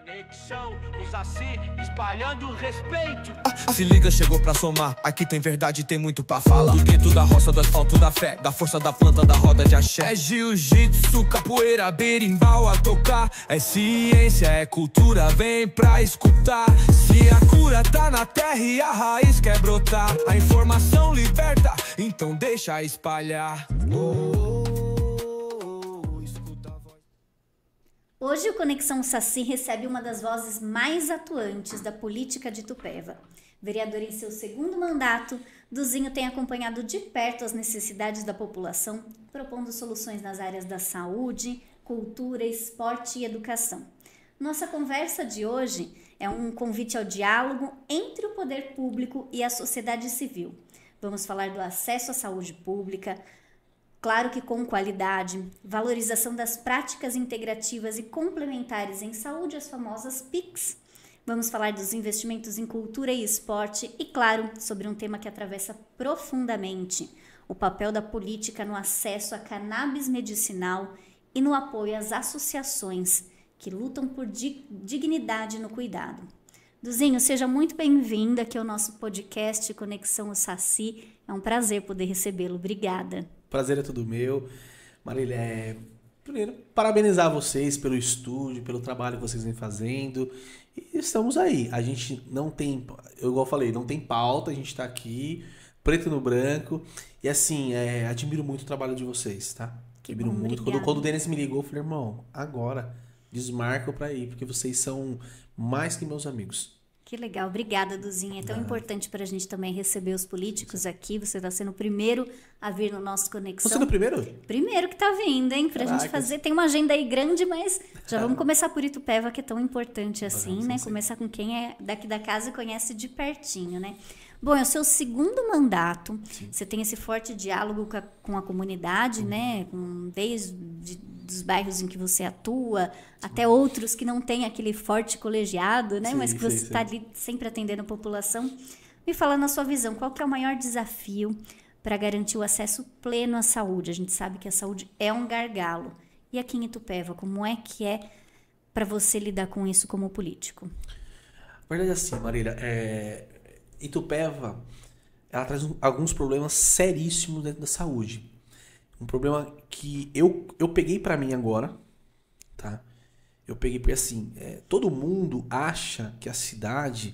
Conexão, os assim, espalhando o respeito. Se liga, chegou pra somar. Aqui tem verdade, tem muito pra falar. Do gueto, da roça, do asfalto, da fé, da força da planta, da roda de axé. É jiu-jitsu, capoeira, berimbau a tocar. É ciência, é cultura, vem pra escutar. Se a cura tá na terra e a raiz quer brotar, a informação liberta, então deixa espalhar. Hoje o Conexão Saci recebe uma das vozes mais atuantes da política de Itupeva. Vereador em seu segundo mandato, Duzinho tem acompanhado de perto as necessidades da população, propondo soluções nas áreas da saúde, cultura, esporte e educação. Nossa conversa de hoje é um convite ao diálogo entre o poder público e a sociedade civil. Vamos falar do acesso à saúde pública, claro que com qualidade, valorização das práticas integrativas e complementares em saúde, as famosas PICs. Vamos falar dos investimentos em cultura e esporte e, claro, sobre um tema que atravessa profundamente o papel da política no acesso a cannabis medicinal e no apoio às associações que lutam por dignidade no cuidado. Duzinho, seja muito bem-vindo aqui ao nosso podcast Conexão Saci. É um prazer poder recebê-lo. Obrigada. Prazer é tudo meu. Marília, primeiro, parabenizar vocês pelo estúdio, pelo trabalho que vocês vêm fazendo. E estamos aí. A gente não tem, igual eu falei, não tem pauta, a gente tá aqui, preto no branco. E assim, admiro muito o trabalho de vocês, tá? Admiro muito. Quando o Denis me ligou, eu falei, irmão, agora, desmarca pra ir, porque vocês são mais que meus amigos. Que legal, obrigada, Duzinho. É tão importante para a gente também receber os políticos aqui. Você está sendo o primeiro a vir no nosso Conexão. Você é o primeiro? Primeiro que está vindo, hein? Para a gente fazer. Tem uma agenda aí grande, mas já vamos começar por Itupeva, que é tão importante assim, né? Começar com quem é daqui da casa e conhece de pertinho, né? Bom, é o seu segundo mandato. Sim. Você tem esse forte diálogo com a comunidade, né? Desde dos bairros em que você atua, até outros que não têm aquele forte colegiado, né? Sim, mas que você está ali sempre atendendo a população. Me fala na sua visão, qual que é o maior desafio para garantir o acesso pleno à saúde? A gente sabe que a saúde é um gargalo. E aqui em Itupeva, como é que é para você lidar com isso como político? Na verdade, assim, Marília, Itupeva, ela traz alguns problemas seríssimos dentro da saúde. Um problema que eu peguei pra mim agora, tá? Eu peguei porque assim, todo mundo acha que a cidade,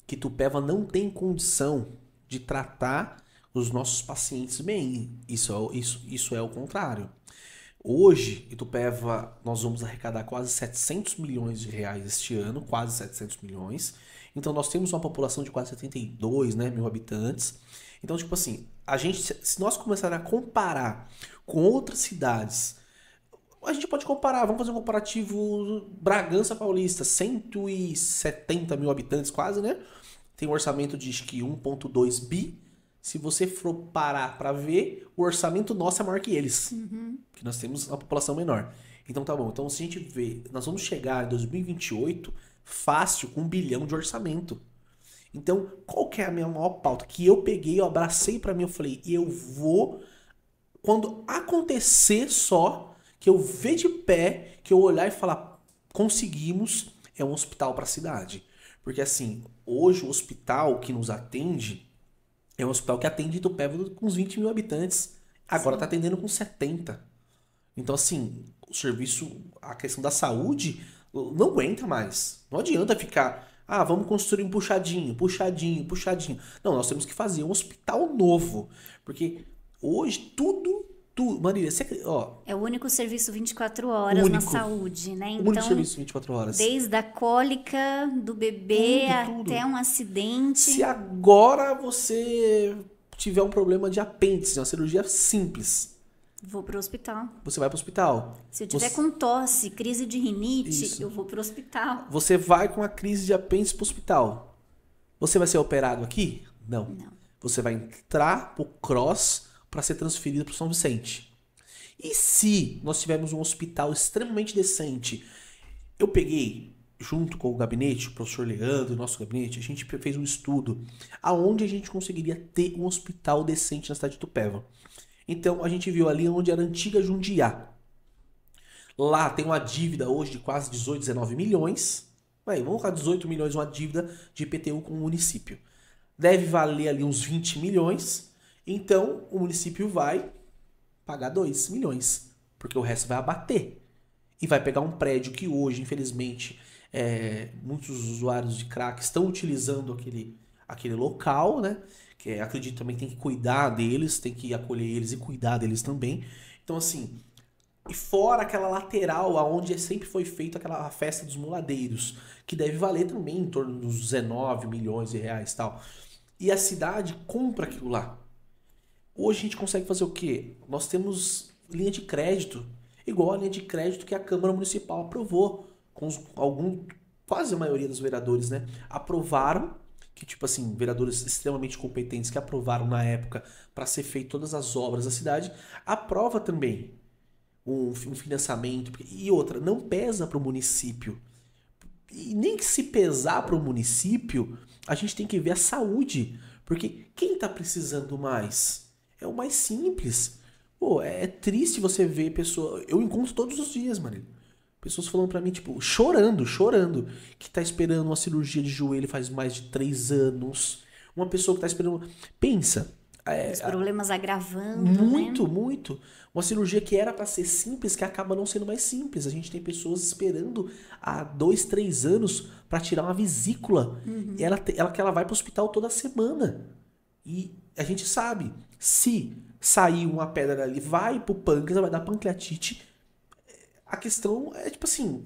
que Itupeva não tem condição de tratar os nossos pacientes bem. Isso é o contrário. Hoje, Itupeva, nós vamos arrecadar quase 700 milhões de reais este ano, quase 700 milhões. Então, nós temos uma população de quase 72, né, mil habitantes. Então, tipo assim, se nós começarmos a comparar com outras cidades, a gente pode comparar, vamos fazer um comparativo Bragança Paulista, 170 mil habitantes quase, né? Tem um orçamento de acho que 1,2 bi. Se você for parar para ver, o orçamento nosso é maior que eles. Porque nós temos uma população menor. Então tá bom. Então se a gente vê, nós vamos chegar em 2028 fácil com 1 bilhão de orçamento. Então, qual que é a minha maior pauta? Que eu peguei, eu abracei para mim, eu falei, eu vou, quando acontecer só, que eu ver de pé, que eu olhar e falar, conseguimos, é um hospital para a cidade. Porque assim, hoje o hospital que nos atende, é um hospital que atende Itupeva com uns 20 mil habitantes. Agora está atendendo com 70. Então, assim, o serviço, a questão da saúde, não aguenta mais. Não adianta ficar, vamos construir um puxadinho. Não, nós temos que fazer um hospital novo. Porque hoje tudo Marília, é o único serviço 24 horas na saúde, né? Então, o único serviço 24 horas. Desde a cólica do bebê até um acidente. Se agora você tiver um problema de apêndice, uma cirurgia simples, vou pro hospital. Você vai pro hospital. Se eu tiver com tosse, crise de rinite, eu vou pro hospital. Você vai com a crise de apêndice pro hospital. Você vai ser operado aqui? Não. Você vai entrar pro CROSS para ser transferido para São Vicente. E se nós tivermos um hospital extremamente decente, eu peguei, junto com o gabinete, o professor Leandro, o nosso gabinete, a gente fez um estudo aonde a gente conseguiria ter um hospital decente na cidade de Itupeva. Então a gente viu ali onde era a antiga Jundiá. Lá tem uma dívida hoje de quase 18, 19 milhões. Vamos colocar 18 milhões uma dívida de IPTU com o município. Deve valer ali uns 20 milhões. Então, o município vai pagar 2 milhões. Porque o resto vai abater. E vai pegar um prédio que hoje, infelizmente, muitos usuários de crack estão utilizando aquele local, né? Que acredito também tem que cuidar deles, tem que acolher eles e cuidar deles também. Então, assim, e fora aquela lateral aonde sempre foi feita aquela festa dos muladeiros, que deve valer também em torno dos 19 milhões de reais e tal. E a cidade compra aquilo lá. Hoje a gente consegue fazer o quê? Nós temos linha de crédito, igual a linha de crédito que a Câmara Municipal aprovou, com quase a maioria dos vereadores, né? Aprovaram, que tipo assim, vereadores extremamente competentes que aprovaram na época para ser feito todas as obras da cidade, aprova também um financiamento. E outra, não pesa para o município. E nem que se pesar para o município, a gente tem que ver a saúde. Porque quem está precisando mais? É o mais simples. Pô, é triste você ver pessoas... Eu encontro todos os dias, mano. Pessoas falando pra mim, tipo, chorando, que tá esperando uma cirurgia de joelho faz mais de 3 anos. Uma pessoa que tá esperando... Pensa. Os problemas agravando, muito, né? Muito. Uma cirurgia que era pra ser simples, que acaba não sendo mais simples. A gente tem pessoas esperando há 2, 3 anos pra tirar uma vesícula. Uhum. E ela vai pro hospital toda semana. E a gente sabe, se sair uma pedra ali, vai pro pâncreas, vai dar pancreatite. A questão é, tipo assim,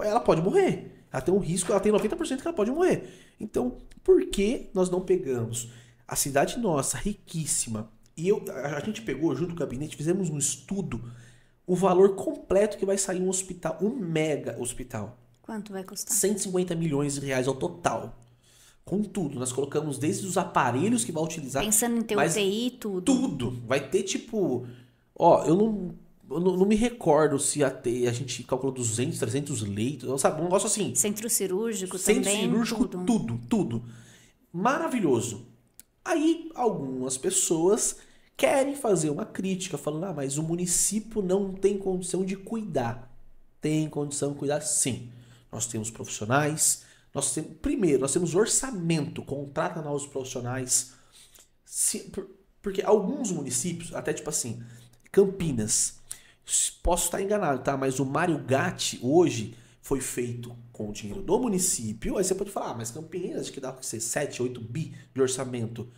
ela pode morrer. Ela tem um risco, ela tem 90% que ela pode morrer. Então, por que nós não pegamos a cidade nossa, riquíssima, e a gente pegou junto com o gabinete, fizemos um estudo, o valor completo que vai sair um hospital, um mega hospital. Quanto vai custar? 150 milhões de reais ao total. Com tudo, nós colocamos desde os aparelhos que vai utilizar. Pensando em ter UTI e tudo. Tudo. Vai ter tipo... Ó, eu não me recordo se a gente calculou 200, 300 leitos, sabe? Um negócio assim. Centro cirúrgico também. Centro cirúrgico, tudo. Maravilhoso. Aí, algumas pessoas querem fazer uma crítica, falando, mas o município não tem condição de cuidar. Tem condição de cuidar, sim. Nós temos profissionais, primeiro, nós temos orçamento, contrata novos profissionais. Porque alguns municípios, até tipo assim, Campinas, posso estar enganado, tá? Mas o Mário Gatti hoje foi feito com o dinheiro do município. Aí você pode falar, mas Campinas, acho que dá pra ser 7, 8 bi de orçamento.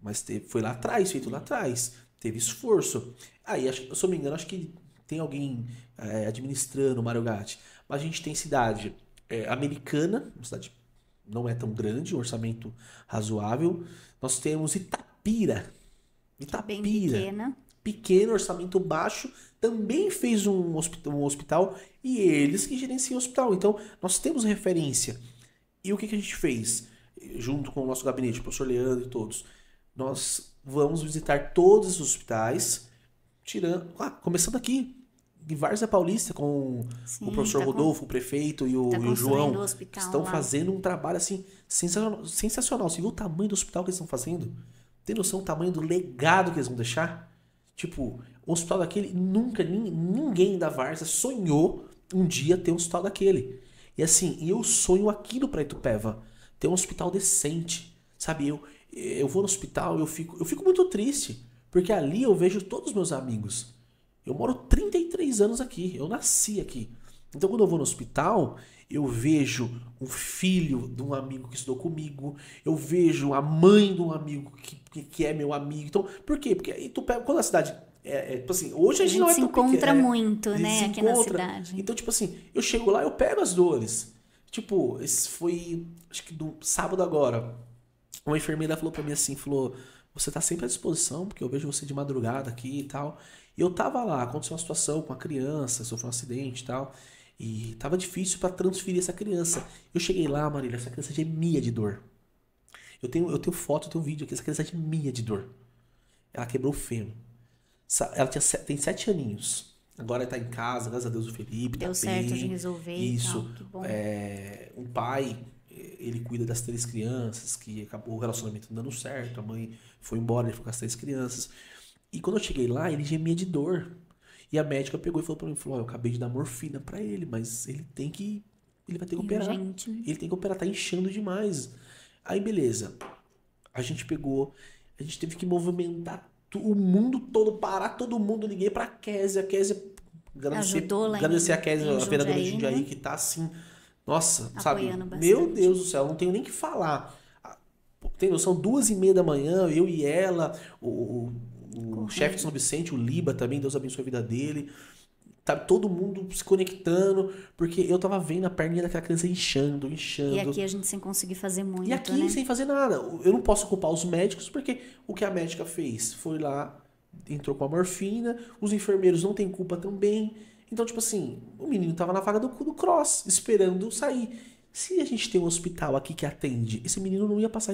Mas foi lá atrás, feito lá atrás. Teve esforço. Aí, se eu não me engano, acho que tem alguém administrando o Mário Gatti. Mas a gente tem cidade Americana, uma cidade não é tão grande, um orçamento razoável. Nós temos Itapira. Bem pequena. Pequeno, orçamento baixo, também fez um hospital e eles que gerenciam o hospital. Então, nós temos referência. E o que a gente fez? Junto com o nosso gabinete, o professor Leandro e todos, nós vamos visitar todos os hospitais, começando aqui, em Várzea Paulista, com o professor Rodolfo, o prefeito e o João. Estão fazendo um trabalho assim sensacional. Você viu o tamanho do hospital que eles estão fazendo? Tem noção do tamanho do legado que eles vão deixar? Tipo, um hospital daquele, ninguém da Várzea sonhou um dia ter um hospital daquele. E assim, eu sonho aquilo pra Itupeva, ter um hospital decente, sabe? Eu vou no hospital, eu fico muito triste, porque ali eu vejo todos os meus amigos. Eu moro 33 anos aqui, eu nasci aqui. Então quando eu vou no hospital, eu vejo um filho de um amigo que estudou comigo, eu vejo a mãe de um amigo que é meu amigo. Então, por quê? Porque Itupeva, quando a cidade tipo assim, hoje a gente não é tão pequeno. Se encontra muito, né, aqui na cidade. Então, tipo assim, eu chego lá, eu pego as dores. Tipo, esse foi, acho que do sábado agora, uma enfermeira falou pra mim assim, você tá sempre à disposição, porque eu vejo você de madrugada aqui e tal. E eu tava lá, aconteceu uma situação com a criança, sofreu um acidente e tal. E tava difícil pra transferir essa criança. Eu cheguei lá, Marília, essa criança gemia de dor. Eu tenho foto, eu tenho vídeo aqui, essa criança gemia de dor. Ela quebrou o fêmur. Ela tem 7 aninhos. Agora tá em casa, graças a Deus, o Felipe. Deu certo de resolver. Isso. E tal, que bom. Um pai, ele cuida das 3 crianças, que acabou o relacionamento dando certo. A mãe foi embora, ele ficou com as 3 crianças. E quando eu cheguei lá, ele gemia de dor. E a médica pegou e falou pra mim, eu acabei de dar morfina pra ele, mas ele tem que ele vai ter que operar. Urgente, né? Ele tem que operar, tá inchando demais. Aí, beleza. A gente teve que movimentar o mundo todo, parar todo mundo. Liguei pra Kézia. A Kézia, Ajudou lá agradecer a em Kézia, a vereadora de Jundiaí, Jundiaí, né? que tá assim, nossa, Apoiando sabe? bastante. Meu Deus do céu, não tenho nem o que falar. Tem noção, 2h30 da manhã, eu e ela, o chefe de São Vicente, o Liba também, Deus abençoe a vida dele. Tá todo mundo se conectando, porque eu tava vendo a perninha daquela criança inchando. E aqui a gente sem conseguir fazer muito, E aqui né? sem fazer nada. Eu não posso culpar os médicos, porque o que a médica fez? Foi lá, entrou com a morfina, os enfermeiros não têm culpa também. Então, tipo assim, o menino tava na vaga do cross, esperando sair. Se a gente tem um hospital aqui que atende, esse menino não ia passar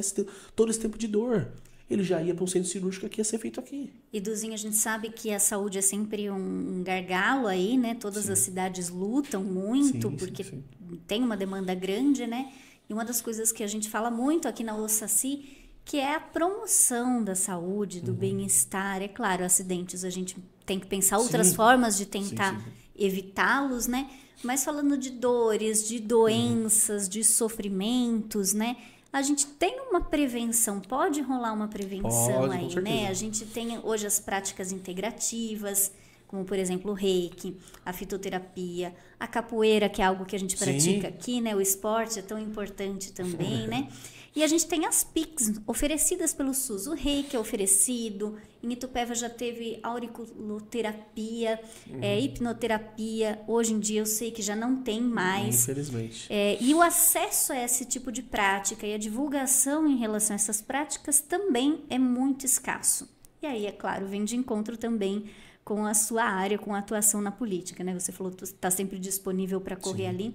todo esse tempo de dor. Ele já ia para um centro cirúrgico que ia ser feito aqui. E, Duzinho, a gente sabe que a saúde é sempre um gargalo aí, né? Todas as cidades lutam muito, porque tem uma demanda grande, né? E uma das coisas que a gente fala muito aqui na OSACI, que é a promoção da saúde, do bem-estar. É claro, acidentes, a gente tem que pensar outras formas de tentar evitá-los, né? Mas falando de dores, de doenças, de sofrimentos, né? A gente tem uma prevenção, pode rolar uma prevenção aí, né? A gente tem hoje as práticas integrativas, como por exemplo o reiki, a fitoterapia, a capoeira, que é algo que a gente pratica aqui, né? O esporte é tão importante também, né? E a gente tem as PICs oferecidas pelo SUS. O reiki é oferecido, em Itupeva já teve auriculoterapia, hipnoterapia. Hoje em dia eu sei que já não tem mais. Infelizmente. E o acesso a esse tipo de prática e a divulgação em relação a essas práticas também é muito escasso. E aí, é claro, vem de encontro também com a sua área, com a atuação na política, né? Você falou que está sempre disponível para correr ali.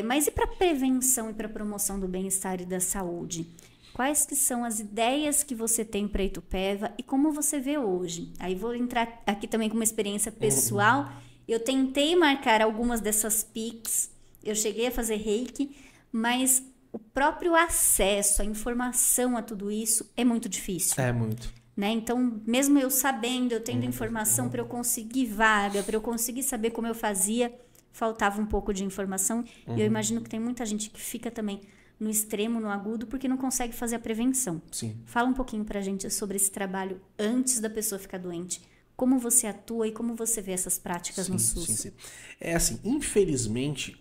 Mas e para prevenção e para promoção do bem-estar e da saúde? Quais que são as ideias que você tem para Itupeva e como você vê hoje? Aí vou entrar aqui também com uma experiência pessoal. Eu tentei marcar algumas dessas PICs, eu cheguei a fazer reiki, mas o próprio acesso, a informação a tudo isso é muito difícil. É muito. Né? Então, mesmo eu sabendo, eu tendo informação para eu conseguir vaga, para eu conseguir saber como eu fazia, faltava um pouco de informação. E eu imagino que tem muita gente que fica também no extremo, no agudo, porque não consegue fazer a prevenção. Sim. Fala um pouquinho pra gente sobre esse trabalho antes da pessoa ficar doente. Como você atua e como você vê essas práticas no SUS? Sim. É assim, infelizmente,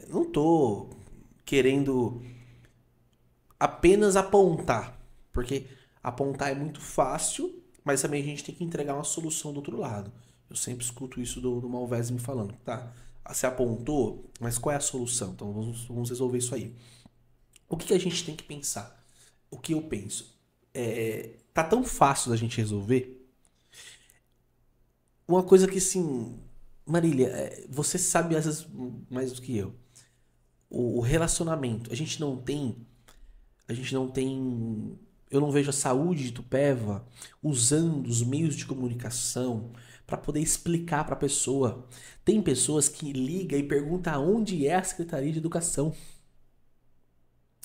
não tô querendo apenas apontar, porque apontar é muito fácil, mas também a gente tem que entregar uma solução do outro lado. Eu sempre escuto isso do Malvese me falando, tá? Você apontou, mas qual é a solução? Então vamos resolver isso aí. O que a gente tem que pensar? O que eu penso? Tá tão fácil da gente resolver. Uma coisa que, assim, Marília, você sabe às vezes mais do que eu. O relacionamento. A gente não tem. Eu não vejo a saúde de Itupeva usando os meios de comunicação para poder explicar para a pessoa. Tem pessoas que ligam e perguntam aonde é a Secretaria de Educação.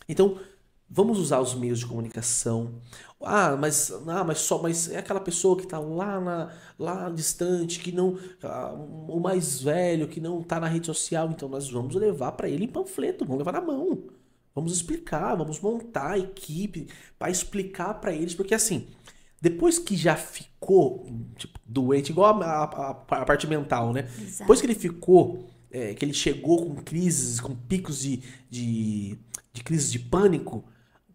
Então, vamos usar os meios de comunicação. Mas é aquela pessoa que está lá distante, que não, o mais velho, que não está na rede social. Então, nós vamos levar para ele em panfleto, vamos levar na mão. Vamos explicar, vamos montar a equipe para explicar para eles, porque assim, depois que já ficou doente, igual a parte mental, né? Exato. Depois que ele ficou, que ele chegou com crises, com picos de crises de pânico,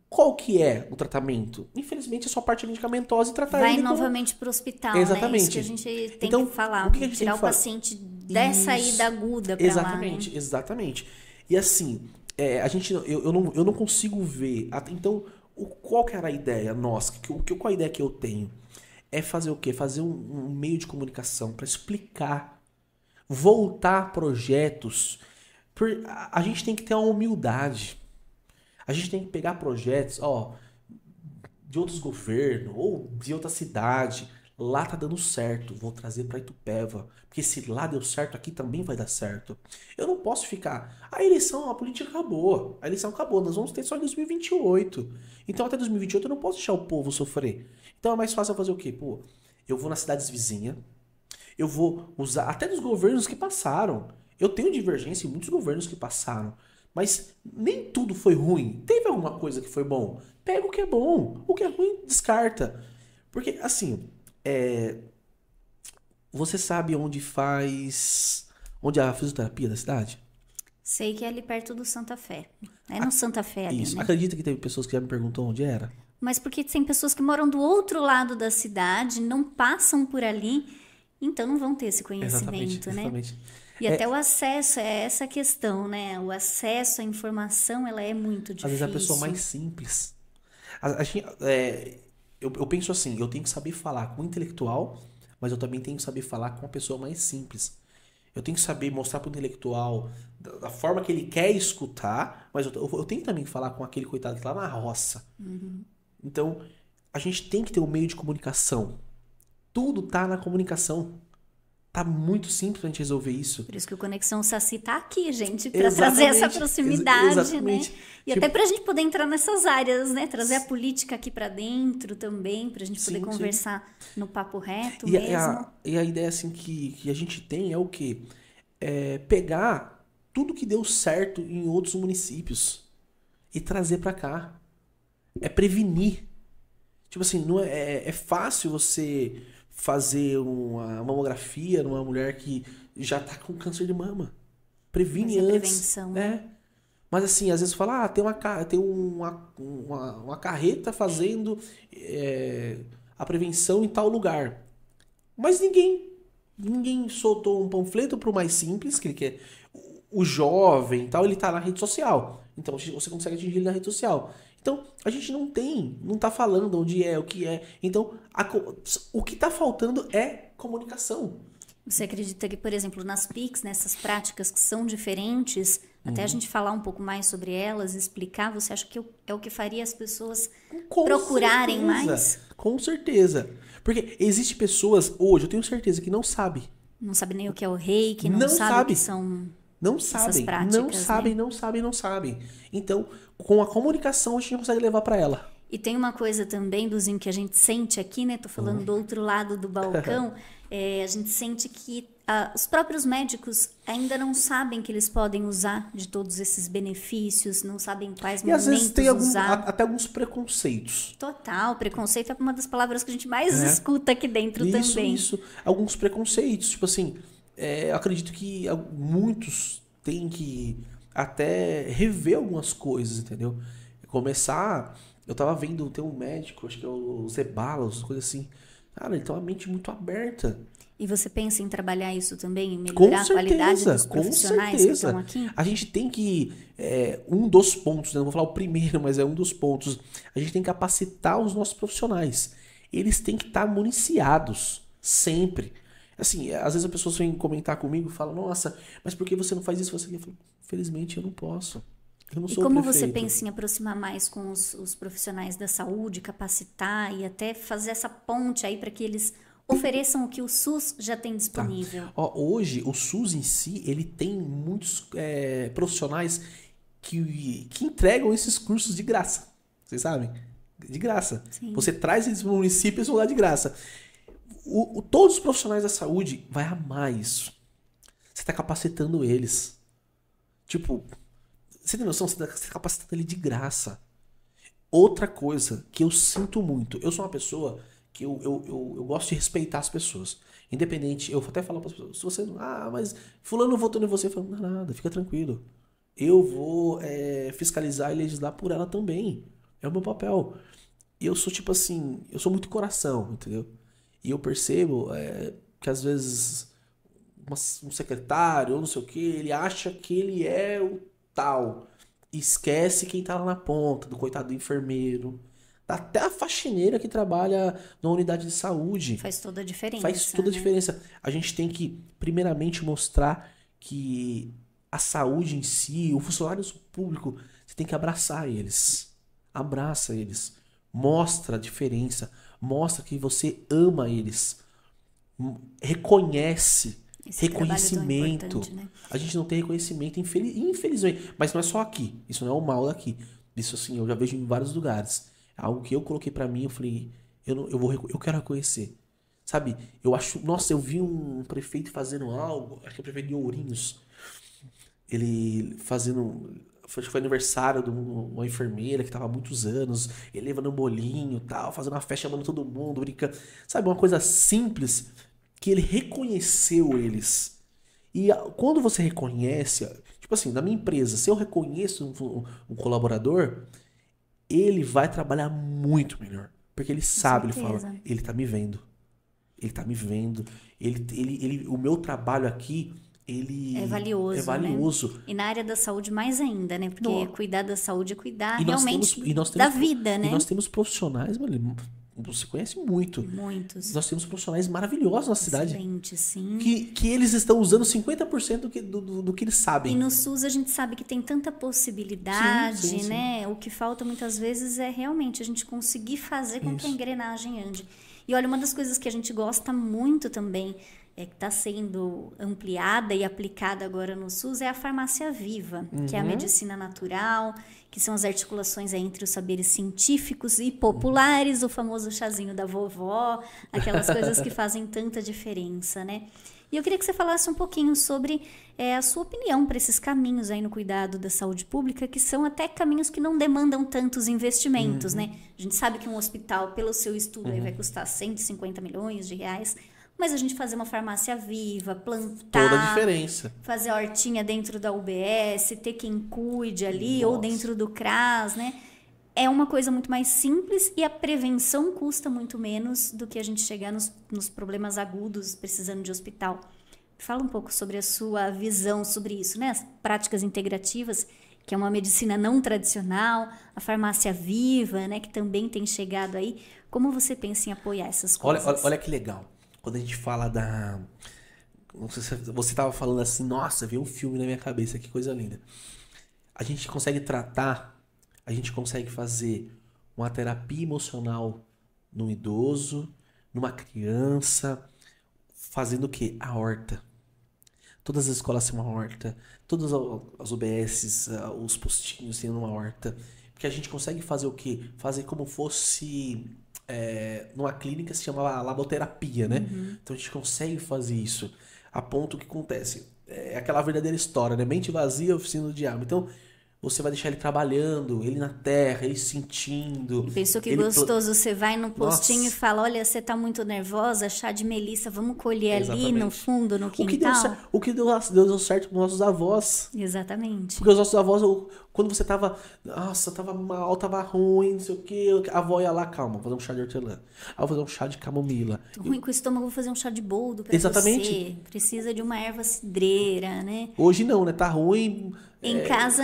qual que é o tratamento? Infelizmente é só a parte medicamentosa e tratar ele. Vai novamente para o hospital, Exatamente. né? Isso que a gente tem que falar. O que a gente tirar tem que o paciente dessa ida aguda para lá, né? Exatamente. E assim, eu não consigo ver. Então, qual que era a ideia nossa? Qual a ideia que eu tenho? É fazer o quê? Fazer um meio de comunicação para explicar, voltar projetos. A gente tem que ter uma humildade. A gente tem que pegar projetos de outros governos ou de outra cidade. Lá tá dando certo, vou trazer para Itupeva, porque se lá deu certo, aqui também vai dar certo. Eu não posso ficar, a política acabou, a eleição acabou, nós vamos ter só em 2028. Então até 2028 eu não posso deixar o povo sofrer. Então é mais fácil eu fazer o quê? Eu vou nas cidades vizinhas, eu vou usar, até dos governos que passaram, Eu tenho divergência em muitos governos que passaram, mas nem tudo foi ruim. Teve alguma coisa que foi bom? Pega o que é bom, o que é ruim, descarta. Porque, assim, você sabe onde é a fisioterapia da cidade? Sei que é ali perto do Santa Fé. É no Santa Fé ali, Isso. né? Acredita que teve pessoas que já me perguntou onde era? Mas porque tem pessoas que moram do outro lado da cidade, não passam por ali, então não vão ter esse conhecimento, né? Exatamente. E até o acesso, é essa questão, né? O acesso à informação, ela é muito difícil. Às vezes a pessoa mais simples. Eu penso assim, eu tenho que saber falar com o intelectual, mas eu também tenho que saber falar com a pessoa mais simples. Eu tenho que saber mostrar para o intelectual da forma que ele quer escutar, mas eu tenho também que falar com aquele coitado que está lá na roça. Então, a gente tem que ter um meio de comunicação. Tudo tá na comunicação. Tá muito simples pra gente resolver isso. Por isso que o Conexão Saci tá aqui, gente, para trazer essa proximidade, exatamente, né? E até pra gente poder entrar nessas áreas, né? Trazer a política aqui para dentro também, pra gente poder conversar no papo reto mesmo. E a ideia, assim, que a gente tem é o quê? É pegar tudo que deu certo em outros municípios e trazer pra cá. É prevenir. Tipo assim, não é fácil você fazer uma mamografia numa mulher que já tá com câncer de mama. Previne antes. Prevenção. Mas assim, às vezes fala, tem uma carreta fazendo a prevenção em tal lugar. Mas ninguém soltou um panfleto pro mais simples, que ele quer. O jovem e tal, ele tá na rede social. Então você consegue atingir ele na rede social. Então, a gente não tá falando onde é, o que é. Então, o que tá faltando é comunicação. Você acredita que, por exemplo, nas PICs, nessas práticas que são diferentes, até a gente falar um pouco mais sobre elas, explicar, você acha que é o que faria as pessoas procurarem mais? Com certeza. Porque existem pessoas, hoje, eu tenho certeza, que não sabem. Não sabe nem o que é o reiki, não sabe o que são essas práticas, não sabem. Então, com a comunicação, a gente consegue levar para ela. E tem uma coisa também, Duzinho, que a gente sente aqui, né? Tô falando do outro lado do balcão. A gente sente que os próprios médicos ainda não sabem que eles podem usar de todos esses benefícios, não sabem quais momentos usar. E às vezes tem até alguns preconceitos. Total, preconceito é uma das palavras que a gente mais escuta aqui dentro também. Isso, alguns preconceitos. Tipo assim, eu acredito que muitos têm que até rever algumas coisas, entendeu? Começar... Eu tava vendo, tem um médico, acho que é o Zebalos, coisa assim. Cara, ele tem uma mente muito aberta. E você pensa em trabalhar isso também? Em melhorar a qualidade dos profissionais que estão aqui? A gente tem que... um dos pontos, né? Não vou falar o primeiro, mas é um dos pontos. A gente tem que capacitar os nossos profissionais. Eles têm que estar municiados. Sempre. Assim, às vezes as pessoas vêm comentar comigo e falam, nossa, mas por que você não faz isso? Eu falo, infelizmente eu não posso. Eu não sou como o prefeito. Você pensa em aproximar mais com os profissionais da saúde, capacitar e até fazer essa ponte aí para que eles ofereçam o que o SUS já tem disponível? Ó, hoje, o SUS em si, ele tem muitos profissionais que entregam esses cursos de graça. Vocês sabem? De graça. Sim. Você traz eles para o município e eles vão lá de graça. Todos os profissionais da saúde vai amar isso. Você está capacitando eles. Tipo... Você tem noção? Você está capacitando ele de graça. Outra coisa que eu sinto muito. Eu sou uma pessoa que eu gosto de respeitar as pessoas. Independente, eu até falo para as pessoas, se você não... mas fulano votou em você. Eu falo, não é nada, fica tranquilo. Eu vou fiscalizar e legislar por ela também. É o meu papel. E eu sou tipo assim, eu sou muito coração, entendeu? E eu percebo que às vezes um secretário ou não sei o que, ele acha que ele é o tal. Esquece quem tá lá na ponta, do coitado do enfermeiro. Até a faxineira que trabalha na unidade de saúde. Faz toda a diferença. Faz toda a diferença. A gente tem que, primeiramente, mostrar que a saúde em si, o funcionário público, você tem que abraçar eles. Abraça eles. Mostra a diferença. Mostra que você ama eles. Reconhece. Reconhecimento. Né? A gente não tem reconhecimento, infelizmente. Mas não é só aqui. Isso não é o mal daqui. Isso assim, eu já vejo em vários lugares. É algo que eu coloquei pra mim, eu falei, eu quero reconhecer. Sabe? Eu acho, nossa, eu vi um prefeito fazendo algo, acho que é o prefeito de Ourinhos. ele fazendo... Acho que foi aniversário de uma enfermeira que tava há muitos anos, ele levando um bolinho e tal, fazendo uma festa, chamando todo mundo, brincando. Sabe, uma coisa simples que ele reconheceu eles. E quando você reconhece, tipo assim, na minha empresa, se eu reconheço um colaborador, ele vai trabalhar muito melhor. Porque ele sabe, ele fala, ele tá me vendo. Ele tá me vendo. O meu trabalho aqui, ele é valioso. É valioso. Né? E na área da saúde mais ainda, né? Porque cuidar da saúde é cuidar realmente da vida, né? E nós temos profissionais, mano, você conhece muito. Muitos. Nós temos profissionais maravilhosos na cidade. Excelente, sim. Que eles estão usando 50% do que eles sabem. E no SUS a gente sabe que tem tanta possibilidade, sim. né? O que falta muitas vezes é realmente a gente conseguir fazer com que a engrenagem ande. E olha, uma das coisas que a gente gosta muito também, que está sendo ampliada e aplicada agora no SUS, é a farmácia viva, que é a medicina natural, que são as articulações entre os saberes científicos e populares, o famoso chazinho da vovó, aquelas coisas que fazem tanta diferença, né? E eu queria que você falasse um pouquinho sobre a sua opinião para esses caminhos aí no cuidado da saúde pública, que são até caminhos que não demandam tantos investimentos, né? A gente sabe que um hospital, pelo seu estudo, aí vai custar 150 milhões de reais, mas a gente fazer uma farmácia viva, plantar... Toda a diferença. Fazer a hortinha dentro da UBS, ter quem cuide ali, ou dentro do CRAS, né? É uma coisa muito mais simples e a prevenção custa muito menos do que a gente chegar nos problemas agudos precisando de hospital. Fala um pouco sobre a sua visão sobre isso, né? As práticas integrativas, que é uma medicina não tradicional, a farmácia viva, né? Que também tem chegado aí. Como você pensa em apoiar essas coisas? Olha que legal. Quando a gente fala da... Não sei se você estava falando assim, nossa, veio um filme na minha cabeça, que coisa linda. A gente consegue tratar... A gente consegue fazer uma terapia emocional no idoso, numa criança, fazendo o quê? A horta. Todas as escolas têm uma horta, todas as UBSs, os postinhos têm uma horta. Porque a gente consegue fazer o quê? Fazer como fosse... numa clínica se chamava laboterapia, né? Então a gente consegue fazer isso. A ponto que acontece. É aquela verdadeira história, né? Mente vazia, oficina do diabo. Então... Você vai deixar ele trabalhando, ele na terra, ele sentindo. E pensou que gostoso, você vai no postinho e fala, olha, você tá muito nervosa, chá de melissa, vamos colher ali no fundo, no quintal. O que deu certo com nossos avós. Exatamente. Porque os nossos avós, quando você tava, nossa, tava mal, tava ruim, não sei o que, a avó ia lá, calma, vou fazer um chá de hortelã. Vou fazer um chá de camomila. Tô ruim com o estômago, vou fazer um chá de boldo pra você. Precisa de uma erva cidreira, né? Hoje não, né? Tá ruim... Em casa,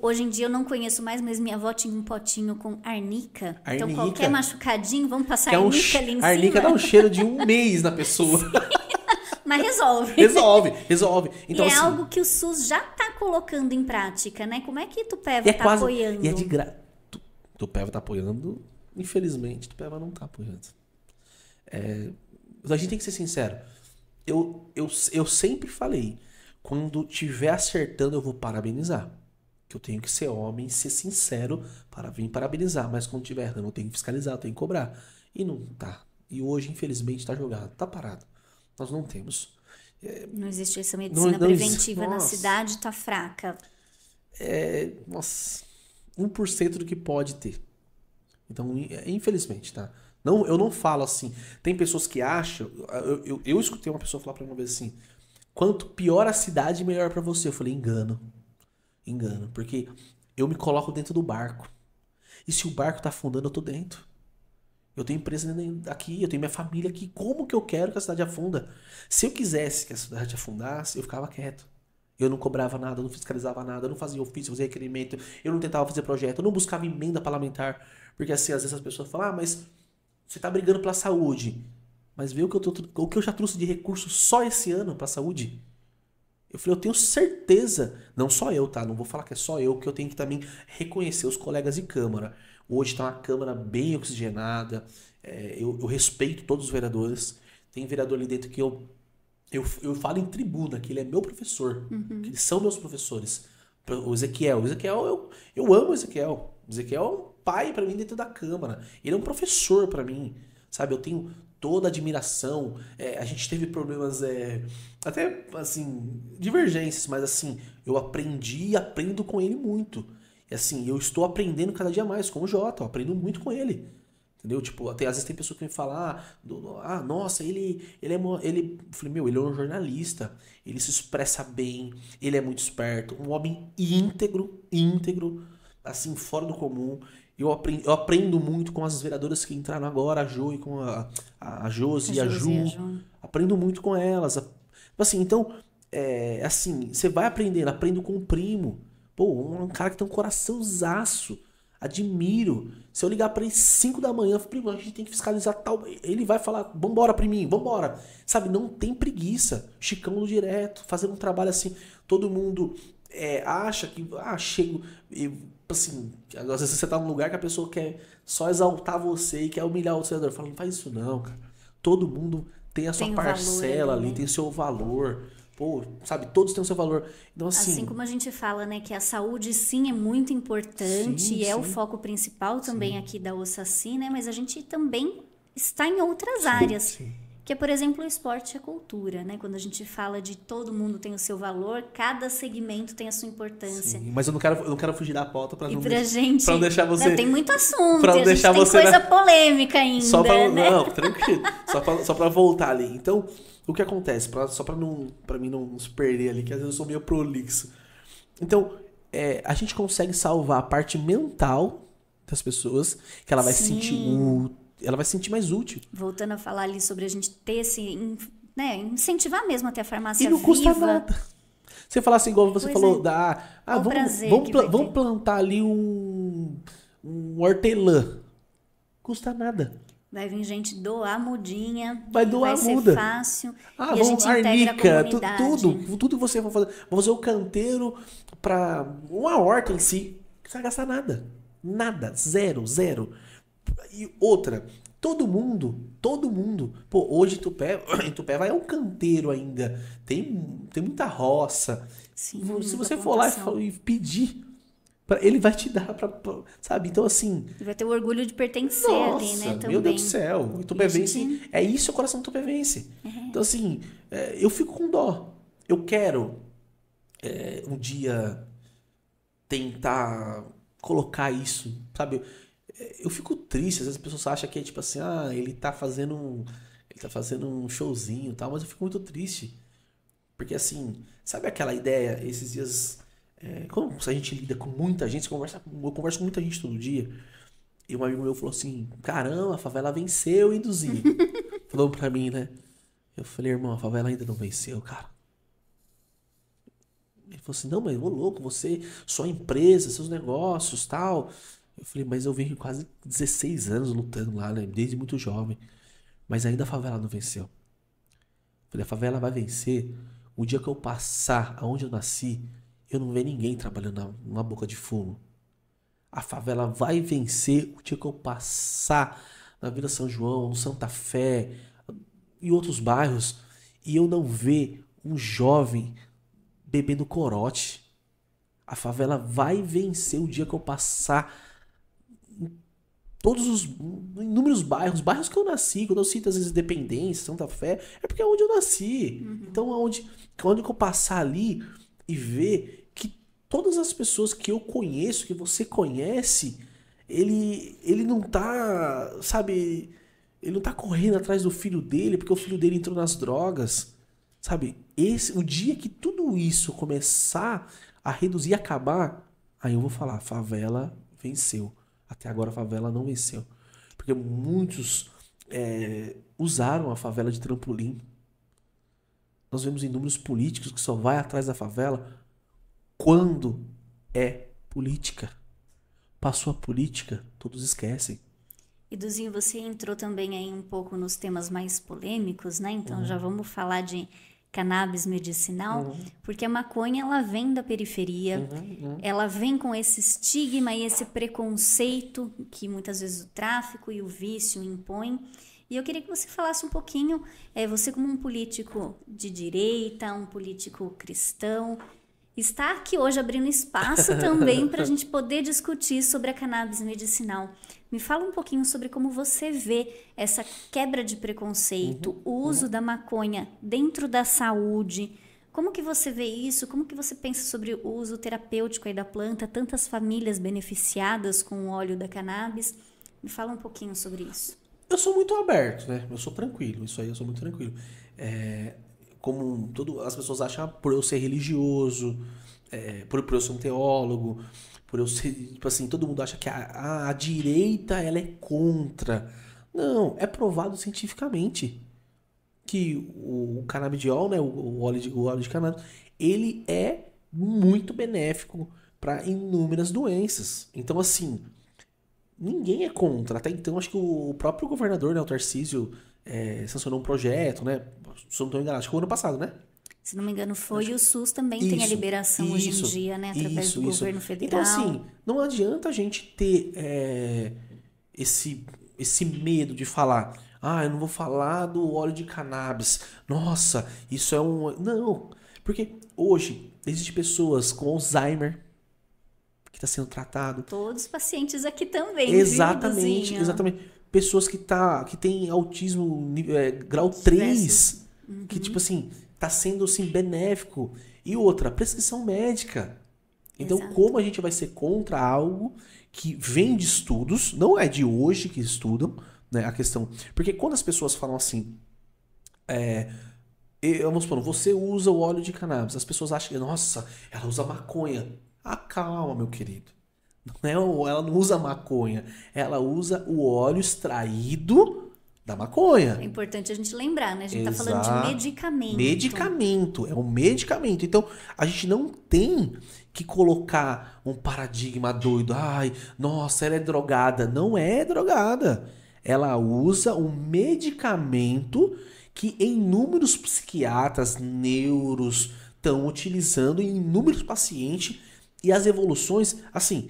hoje em dia eu não conheço mais, mas minha avó tinha um potinho com arnica. Então qualquer machucadinho, vamos passar arnica ali em cima. Arnica dá um cheiro de um mês na pessoa. Mas resolve. Resolve. Então, e é assim, algo que o SUS já está colocando em prática, né? Como é que Itupeva está apoiando? E é de graça. Itupeva está apoiando, infelizmente, Itupeva não está apoiando. A gente tem que ser sincero. Eu sempre falei, quando estiver acertando, eu vou parabenizar. Que eu tenho que ser homem e ser sincero para vir parabenizar. Mas quando estiver errando, eu tenho que fiscalizar, eu tenho que cobrar. E não tá. E hoje, infelizmente, está jogado. Está parado. Nós não temos. Não existe essa medicina preventiva na cidade, está fraca. Nossa, 1% do que pode ter. Então, infelizmente, tá? Não, eu não falo assim. Tem pessoas que acham... Eu escutei uma pessoa falar para mim uma vez assim... Quanto pior a cidade, melhor para você. Eu falei, engano. Porque eu me coloco dentro do barco. E se o barco tá afundando, eu tô dentro. Eu tenho empresa aqui, eu tenho minha família aqui. Como que eu quero que a cidade afunda? Se eu quisesse que a cidade afundasse, eu ficava quieto. Eu não cobrava nada, eu não fiscalizava nada, eu não fazia ofício, fazia requerimento, eu não tentava fazer projeto, eu não buscava emenda parlamentar. Porque assim, às vezes as pessoas falam, mas você tá brigando pela saúde. Mas vê o que eu já trouxe de recurso só esse ano pra saúde. Eu falei, eu tenho certeza, não só eu, tá? Não vou falar que é só eu, que eu tenho que também reconhecer os colegas de Câmara. Hoje tá uma Câmara bem oxigenada, eu respeito todos os vereadores. Tem vereador ali dentro que eu falo em tribuna, que ele é meu professor, que eles são meus professores. O Ezequiel, eu amo o Ezequiel. O Ezequiel é um pai pra mim dentro da Câmara. Ele é um professor pra mim. Sabe, eu tenho toda a admiração. A gente teve problemas, até assim, divergências, mas assim, eu aprendi e aprendo com ele muito. E assim, eu estou aprendendo cada dia mais com o Jota, eu aprendo muito com ele. Entendeu? Tipo, às vezes tem pessoa que me fala, nossa, ele eu falei, meu, ele é um jornalista, ele se expressa bem, ele é muito esperto, um homem íntegro, assim, fora do comum. Eu aprendo muito com as vereadoras que entraram agora, a Jo e com a Josi e a Ju. Aprendo muito com elas. Assim, então, assim, você vai aprendendo, aprendo com o primo. Pô, um cara que tem um coraçãozaço. Admiro. Se eu ligar pra ele 5 da manhã, eu falo, primo, a gente tem que fiscalizar tal. Ele vai falar, vambora, priminho, vambora. Sabe, não tem preguiça. Chicão no direto, fazendo um trabalho assim. Todo mundo acha que, chego. Assim, às vezes você tá num lugar que a pessoa quer só exaltar você e quer humilhar o senador. Fala, não faz isso não, cara. Todo mundo tem a sua parcela ali, tem o seu valor. Pô, sabe, todos têm o seu valor. Então, assim como a gente fala, né, que a saúde sim é muito importante e é o foco principal também aqui da OSACI, né, mas a gente também está em outras áreas, que é, por exemplo, o esporte e a cultura, né, quando a gente fala de todo mundo tem o seu valor, cada segmento tem a sua importância. Sim, mas eu não quero fugir da pauta para não deixar você... Não, tem muito assunto, pra não deixar tem você coisa polêmica ainda, né? Não, tranquilo, só para voltar ali. Então... O que acontece? Só pra mim não se perder ali, que às vezes eu sou meio prolixo. Então, a gente consegue salvar a parte mental das pessoas, que ela vai se sentir ela vai se sentir mais útil. Voltando a falar ali sobre a gente ter esse... incentivar mesmo até a farmácia viva. E não custa nada. Você falar assim, igual você falou, vamos plantar ali um hortelã. Custa nada. Vai vir gente doar mudinha. Vai doar muda. Vai ser fácil. E a gente arnica, integra a comunidade. tudo você vai fazer. Vamos fazer o canteiro para uma horta em si. Não vai gastar nada. Nada. Zero. E outra, todo mundo. Pô, hoje Itupeva é um canteiro ainda. Tem muita roça. Sim, se você for lá e pedir, ele vai te dar sabe? Então, assim... Ele vai ter o orgulho de pertencer ali, né? Também. Meu Deus do céu. Itupevense, é isso o coração do Itupevense. Então, assim, eu fico com dó. Eu quero um dia tentar colocar isso, sabe? Eu fico triste. Às vezes as pessoas acham que é tipo assim, ele tá fazendo um showzinho e tal, mas eu fico muito triste. Porque, assim, sabe aquela ideia, esses dias... Como a gente lida com muita gente, eu converso com muita gente todo dia. E um amigo meu falou assim: caramba, a favela venceu, hein, Duzinho? Falou pra mim, né? Eu falei, irmão, a favela ainda não venceu, cara. Ele falou assim: não, mas ô louco, você, sua empresa, seus negócios, tal. Eu falei, mas eu venho quase 16 anos lutando lá, né? Desde muito jovem. Mas ainda a favela não venceu. Eu falei, a favela vai vencer o dia que eu passar aonde eu nasci. Eu não vejo ninguém trabalhando numa boca de fumo. A favela vai vencer o dia que eu passar na Vila São João, no Santa Fé e outros bairros e eu não ver um jovem bebendo corote. A favela vai vencer o dia que eu passar em todos os inúmeros bairros que eu nasci. Quando eu cito às vezes Independência, Santa Fé, é porque é onde eu nasci. Então, onde que eu passar ali e ver que todas as pessoas que eu conheço, que você conhece, ele não tá, sabe, ele não tá correndo atrás do filho dele porque o filho dele entrou nas drogas, sabe? O dia que tudo isso começar a reduzir e acabar, aí eu vou falar, a favela venceu. Até agora a favela não venceu. Porque muitos usaram a favela de trampolim. Nós vemos inúmeros políticos que só vai atrás da favela quando é política. Passou a política, todos esquecem. E Duzinho, você entrou também aí um pouco nos temas mais polêmicos, né? Então já vamos falar de cannabis medicinal, porque a maconha ela vem da periferia, ela vem com esse estigma e esse preconceito que muitas vezes o tráfico e o vício impõem. E eu queria que você falasse um pouquinho, você como um político de direita, um político cristão, está aqui hoje abrindo espaço também para a gente poder discutir sobre a cannabis medicinal. Me fala um pouquinho sobre como você vê essa quebra de preconceito, o uso da maconha dentro da saúde. Como que você vê isso? Como que você pensa sobre o uso terapêutico aí da planta? Tantas famílias beneficiadas com o óleo da cannabis. Me fala um pouquinho sobre isso. Eu sou muito aberto, né? Eu sou tranquilo, isso aí eu sou muito tranquilo. Como as pessoas acham, por eu ser religioso, por eu ser um teólogo, por eu ser, tipo assim, todo mundo acha que a direita, ela é contra. Não, é provado cientificamente que o canabidiol, né, o óleo de cannabis, ele é muito benéfico para inúmeras doenças. Então, assim, ninguém é contra. Até então, acho que o próprio governador, né, o Tarcísio, sancionou um projeto, né? Se eu não estou enganado, acho que foi o ano passado, né? Se não me engano, foi. E o SUS também tem a liberação hoje em dia, né? Através do governo federal. Então, assim, não adianta a gente ter esse medo de falar, eu não vou falar do óleo de cannabis. Nossa, isso é um... Não, porque hoje existem pessoas com Alzheimer que está sendo tratado. Todos os pacientes aqui também, exatamente, exatamente. Pessoas que têm autismo grau 3, que, tipo assim, tá sendo, assim, benéfico. E outra, prescrição médica. Então, como a gente vai ser contra algo que vem de estudos, não é de hoje que estudam, né, a questão... Porque quando as pessoas falam assim, vamos supor, você usa o óleo de cannabis, as pessoas acham que, nossa, ela usa maconha. Calma, meu querido. Ela não usa maconha, ela usa o óleo extraído da maconha. É importante a gente lembrar, né? A gente tá falando de medicamento. Medicamento, é um medicamento. Então, a gente não tem que colocar um paradigma doido. Nossa, ela é drogada. Não é drogada. Ela usa um medicamento que inúmeros psiquiatras, neuros estão utilizando em inúmeros pacientes. E as evoluções, assim,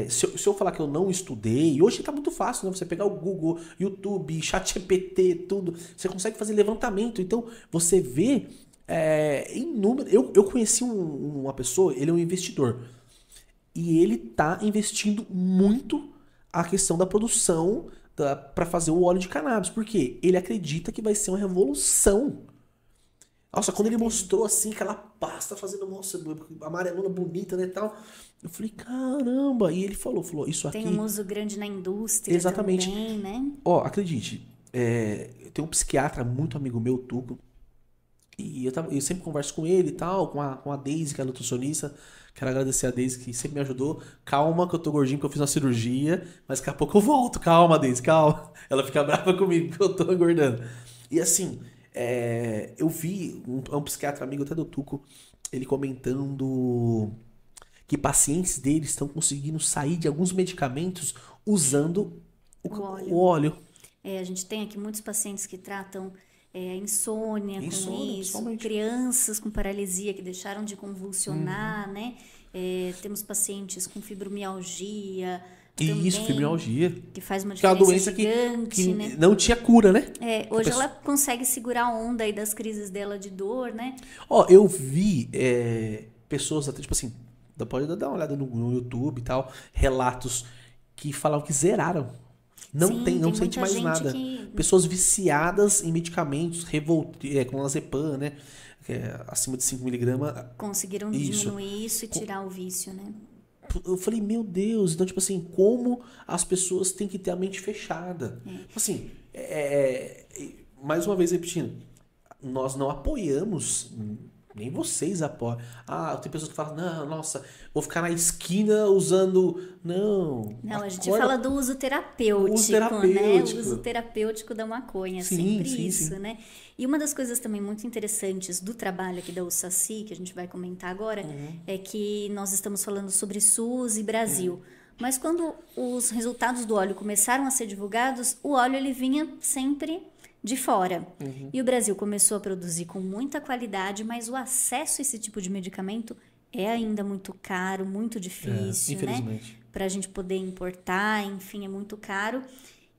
se eu falar que eu não estudei, hoje tá muito fácil, né? Você pegar o Google, YouTube, ChatGPT, tudo, você consegue fazer levantamento. Então, você vê inúmeros... Eu conheci uma pessoa, ele é um investidor, e ele tá investindo muito a questão da produção para fazer o óleo de cannabis, porque ele acredita que vai ser uma revolução. Nossa, quando ele mostrou assim, aquela pasta fazendo, nossa, amarelona bonita, né, tal. Eu falei, caramba. E ele falou, isso aqui... Tem um uso grande na indústria. Exatamente. Também, né? Acredite, tem um psiquiatra muito amigo meu, Tuco, e eu sempre converso com ele e tal, com a Daisy, que é a nutricionista. Quero agradecer a Daisy, que sempre me ajudou. Calma, que eu tô gordinho, porque eu fiz uma cirurgia, mas daqui a pouco eu volto. Calma, Daisy, calma. Ela fica brava comigo, que eu tô engordando. E assim... eu vi um psiquiatra amigo até do Tuco, ele comentando que pacientes dele estão conseguindo sair de alguns medicamentos usando o óleo. A gente tem aqui muitos pacientes que tratam insônia com isso, crianças com paralisia que deixaram de convulsionar, né? Temos pacientes com fibromialgia. Isso, fibromialgia. Que faz uma diferença. Que é uma doença gigante, né? Não tinha cura, né? Hoje ela consegue segurar a onda aí das crises dela de dor, né? Eu vi pessoas, até tipo assim, pode dar uma olhada no YouTube e tal, relatos que falavam que zeraram. Não sente mais nada. Pessoas viciadas em medicamentos, clonazepam, né? Acima de 5mg. Conseguiram diminuir isso e tirar o vício, né? Eu falei, meu Deus, então, tipo assim, como as pessoas têm que ter a mente fechada. Assim, mais uma vez repetindo, nós não apoiamos, nem vocês apoiam. Tem pessoas que falam, não, nossa, vou ficar na esquina usando... Não, a gente fala do uso terapêutico, né? O uso terapêutico da maconha, sempre isso, né? E uma das coisas também muito interessantes do trabalho aqui da USACI, que a gente vai comentar agora, é que nós estamos falando sobre SUS e Brasil. Mas quando os resultados do óleo começaram a ser divulgados, o óleo ele vinha sempre de fora. E o Brasil começou a produzir com muita qualidade, mas o acesso a esse tipo de medicamento é ainda muito caro, muito difícil, infelizmente, né? Para a gente poder importar, enfim, é muito caro.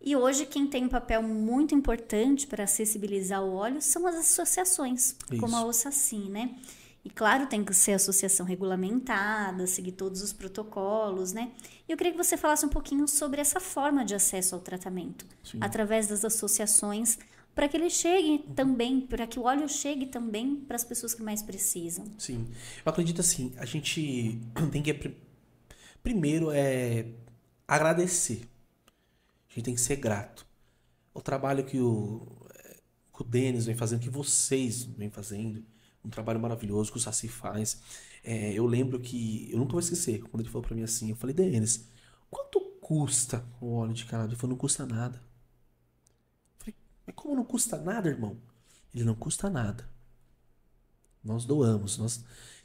E hoje quem tem um papel muito importante para acessibilizar o óleo são as associações, como a OSACIM, né? E claro, tem que ser associação regulamentada, seguir todos os protocolos, né? E eu queria que você falasse um pouquinho sobre essa forma de acesso ao tratamento, através das associações, para que ele chegue também, para que o óleo chegue também para as pessoas que mais precisam. Sim, eu acredito assim, a gente tem que primeiro agradecer. A gente tem que ser grato. O trabalho que o Denis vem fazendo, que vocês vêm fazendo, um trabalho maravilhoso que o Saci faz. Eu lembro que, eu nunca vou esquecer, quando ele falou pra mim assim, eu falei, Denis, quanto custa o óleo de cannabis? Ele falou, não custa nada. Eu falei, mas como não custa nada, irmão? Ele não custa nada. Nós doamos,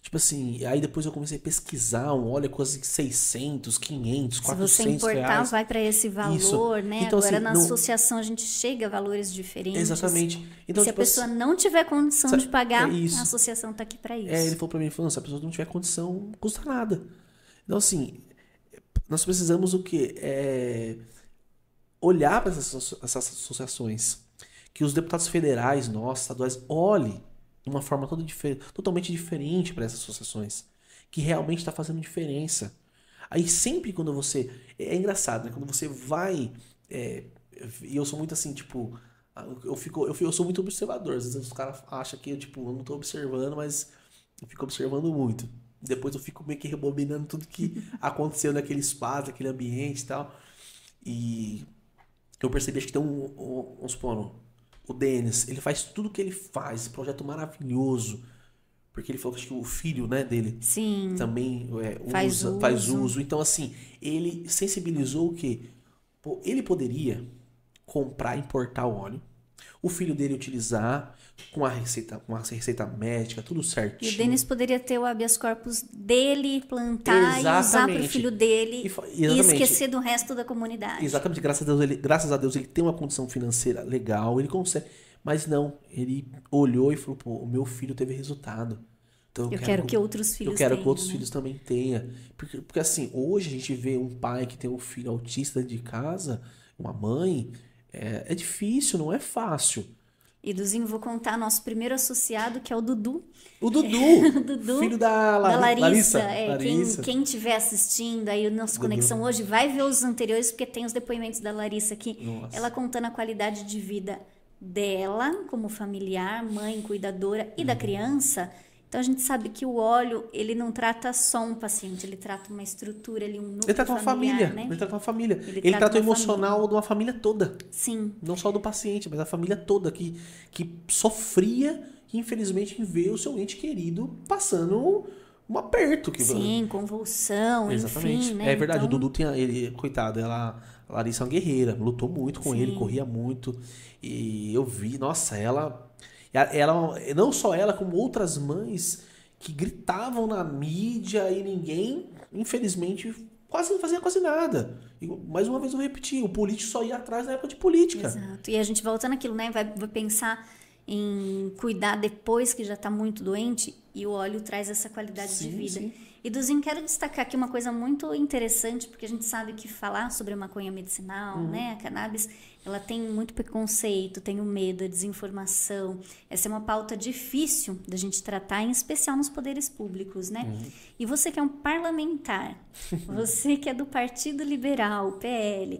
tipo assim, aí depois eu comecei a pesquisar um óleo quase 600, 500, 400 Se você importar, reais. vai para esse valor, Isso. né? Então, Agora assim, na não... associação a gente chega a valores diferentes. Exatamente. Então, se tipo, a pessoa não tiver condição de pagar, isso. a associação está aqui para isso. Ele falou pra mim, falou, se a pessoa não tiver condição, não custa nada. Então, assim, nós precisamos o quê? Olhar para essas associações. Que os deputados federais, nós, estaduais, olhem de uma forma totalmente diferente para essas associações. Que realmente está fazendo diferença. Aí sempre quando você... É engraçado, né? Quando você vai... E eu sou muito assim, tipo... Eu sou muito observador. Às vezes os caras acham que eu não tô observando, mas eu fico observando muito. Depois eu fico meio que rebobinando tudo que aconteceu naquele espaço, naquele ambiente e tal. E eu percebi, acho que tem vamos supor, o Denis, ele faz tudo que ele faz, esse projeto maravilhoso. Porque ele falou que acho que o filho, né, dele Sim, também faz uso. Então, assim, ele sensibilizou que ele poderia comprar e importar o óleo, o filho dele utilizar com a receita médica, tudo certinho. e o Denis poderia ter o habeas corpus dele, plantar e usar para o filho dele e esquecer do resto da comunidade. Exatamente, graças a Deus ele tem uma condição financeira legal, ele consegue. Mas não, ele olhou e falou, pô, o meu filho teve resultado. Então eu quero que outros filhos Eu quero tenham, que outros né? filhos também tenham. Porque assim, hoje a gente vê um pai que tem um filho autista dentro de casa, uma mãe, é difícil, não é fácil. E Duzinho, vou contar nosso primeiro associado, que é o Dudu. O Dudu, O Dudu, filho da Larissa. Larissa. Quem estiver assistindo aí o nosso Conexão hoje, vai ver os anteriores, porque tem os depoimentos da Larissa aqui. Nossa. Ela contando a qualidade de vida dela, como familiar, mãe, cuidadora e da criança. Então a gente sabe que o óleo, ele não trata só um paciente, ele trata uma estrutura, um núcleo Ele trata uma familiar, família, né? ele trata uma família. Ele Ele trata trata o uma emocional de uma família toda. Sim. Não só do paciente, mas da família toda que sofria, que infelizmente vê o seu ente querido passando um aperto. Sim, convulsão, Exatamente. enfim, né? É verdade, então... o Dudu coitado, a Larissa é uma guerreira, lutou muito com ele, corria muito. E eu vi, nossa, ela, não só ela, como outras mães que gritavam na mídia e ninguém, infelizmente, não fazia quase nada. E, mais uma vez eu repeti, o político só ia atrás na época de política. Exato. E a gente volta naquilo, né? Vai pensar em cuidar depois que já está muito doente, e o óleo traz essa qualidade de vida. Sim. E Duzinho, quero destacar aqui uma coisa muito interessante, porque a gente sabe que falar sobre a maconha medicinal, né, a cannabis, ela tem muito preconceito, tem o medo, a desinformação. Essa é uma pauta difícil da gente tratar, em especial nos poderes públicos, né? E você que é um parlamentar, você que é do Partido Liberal, PL,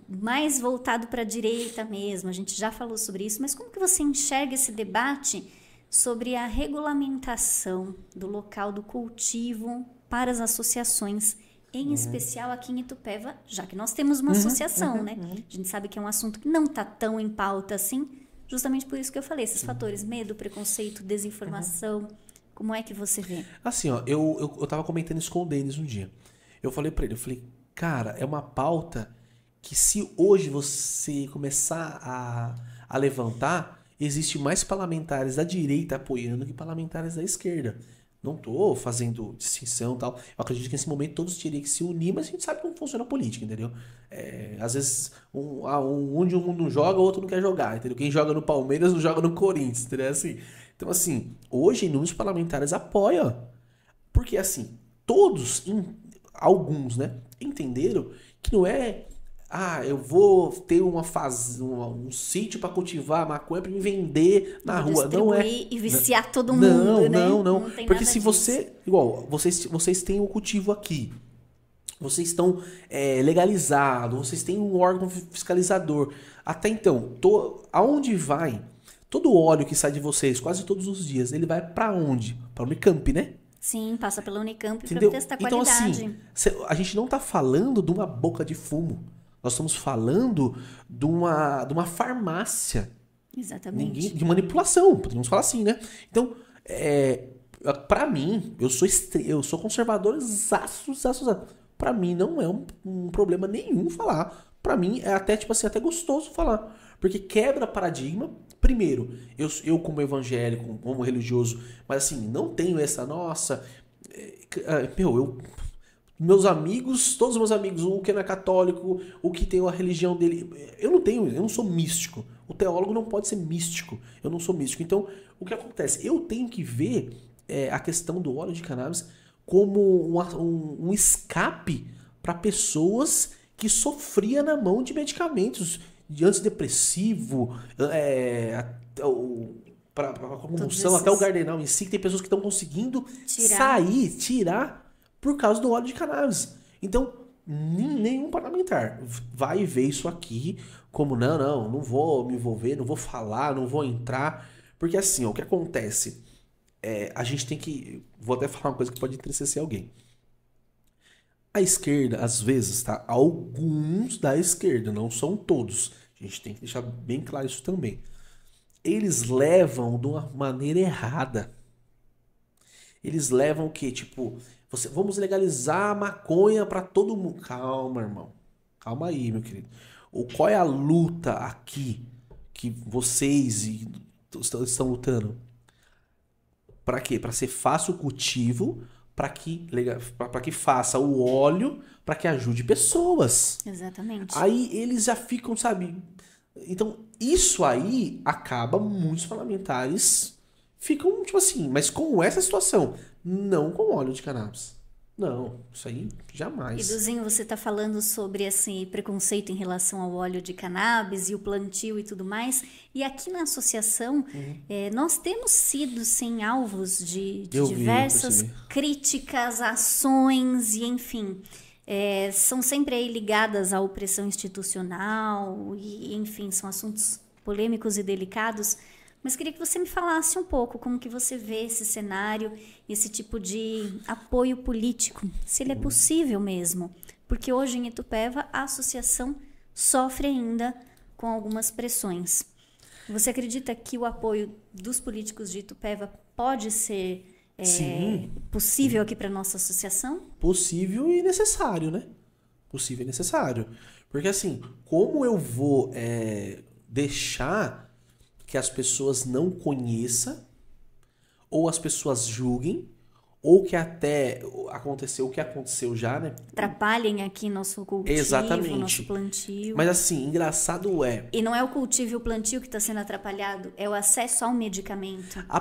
mais voltado para a direita mesmo, a gente já falou sobre isso, mas como que você enxerga esse debate sobre a regulamentação do local do cultivo para as associações, em especial aqui em Itupeva, já que nós temos uma associação, né? A gente sabe que é um assunto que não está tão em pauta assim, justamente por isso que eu falei, esses fatores, medo, preconceito, desinformação, como é que você vê? Assim, ó, eu tava comentando isso com o Denis um dia. Eu falei pra ele, cara, é uma pauta que se hoje você começar a levantar, existe mais parlamentares da direita apoiando que parlamentares da esquerda. Não tô fazendo distinção e tal. Eu acredito que nesse momento todos teriam que se unir, mas a gente sabe como funciona a política, entendeu? Às vezes, onde um não joga, o outro não quer jogar, entendeu? Quem joga no Palmeiras não joga no Corinthians, entendeu? Assim, então, assim, hoje inúmeros parlamentares apoiam. Porque, assim, alguns, né, entenderam que não é eu vou ter um sítio para cultivar maconha para me vender na rua. Não é. E viciar todo mundo, né? Não tem porque se você... Igual, vocês têm o cultivo aqui. Vocês estão legalizados. Vocês têm um órgão fiscalizador. Até então, aonde vai... Todo o óleo que sai de vocês, quase todos os dias, ele vai para onde? Para o Unicamp, né? Sim, passa pelo Unicamp para testar a então, qualidade. Assim, a gente não está falando de uma boca de fumo. Nós estamos falando de uma farmácia. Exatamente. De manipulação, podemos falar assim, né? Então, para mim, eu sou conservador zaço. Para mim não é um problema nenhum falar. Para mim é até, tipo assim, até gostoso falar. Porque quebra paradigma. Primeiro, eu como evangélico, como religioso, mas assim, não tenho essa, meus amigos, todos os meus amigos, o que não é católico, o que tem a religião dele, eu não sou místico. O teólogo não pode ser místico. Eu não sou místico. Então, o que acontece? Eu tenho que ver a questão do óleo de cannabis como um escape para pessoas que sofriam na mão de medicamentos de antidepressivo, para a convulsão, até o gardenal em si, que tem pessoas que estão conseguindo tirar por causa do óleo de cannabis. Então, nenhum parlamentar vai ver isso aqui como, não vou me envolver, não vou falar, não vou entrar. Porque assim, o que acontece? A gente tem que... Vou até falar uma coisa que pode entristecer alguém. A esquerda, às vezes, tá? Alguns da esquerda, não são todos. A gente tem que deixar bem claro isso também. Eles levam de uma maneira errada. Eles levam o quê? Tipo, vamos legalizar a maconha para todo mundo. Calma, irmão. Calma aí, meu querido. Qual é a luta aqui que vocês estão lutando? Para quê? Para ser fácil o cultivo, para que faça o óleo, para que ajude pessoas. Exatamente. Aí eles já ficam, sabe? Então, isso aí acaba, muitos parlamentares ficam, tipo assim, mas com essa situação, não com óleo de cannabis. Não, isso aí jamais. E Duzinho, você está falando sobre esse preconceito em relação ao óleo de cannabis e o plantio e tudo mais. E aqui na associação, nós temos sido, sim, alvos de diversas críticas, ações e, enfim, são sempre aí ligadas à opressão institucional e, enfim, são assuntos polêmicos e delicados. Mas queria que você me falasse um pouco como que você vê esse cenário, esse tipo de apoio político, se ele é possível mesmo. Porque hoje em Itupeva a associação sofre ainda com algumas pressões. Você acredita que o apoio dos políticos de Itupeva pode ser possível aqui para a nossa associação? Possível e necessário, né? Possível e necessário. Porque assim, como eu vou deixar que as pessoas não conheçam, ou as pessoas julguem, ou que até aconteceu o que aconteceu já, né? Atrapalhem aqui nosso cultivo, nosso plantio. Mas assim, engraçado E não é o cultivo e o plantio que está sendo atrapalhado, é o acesso ao medicamento. A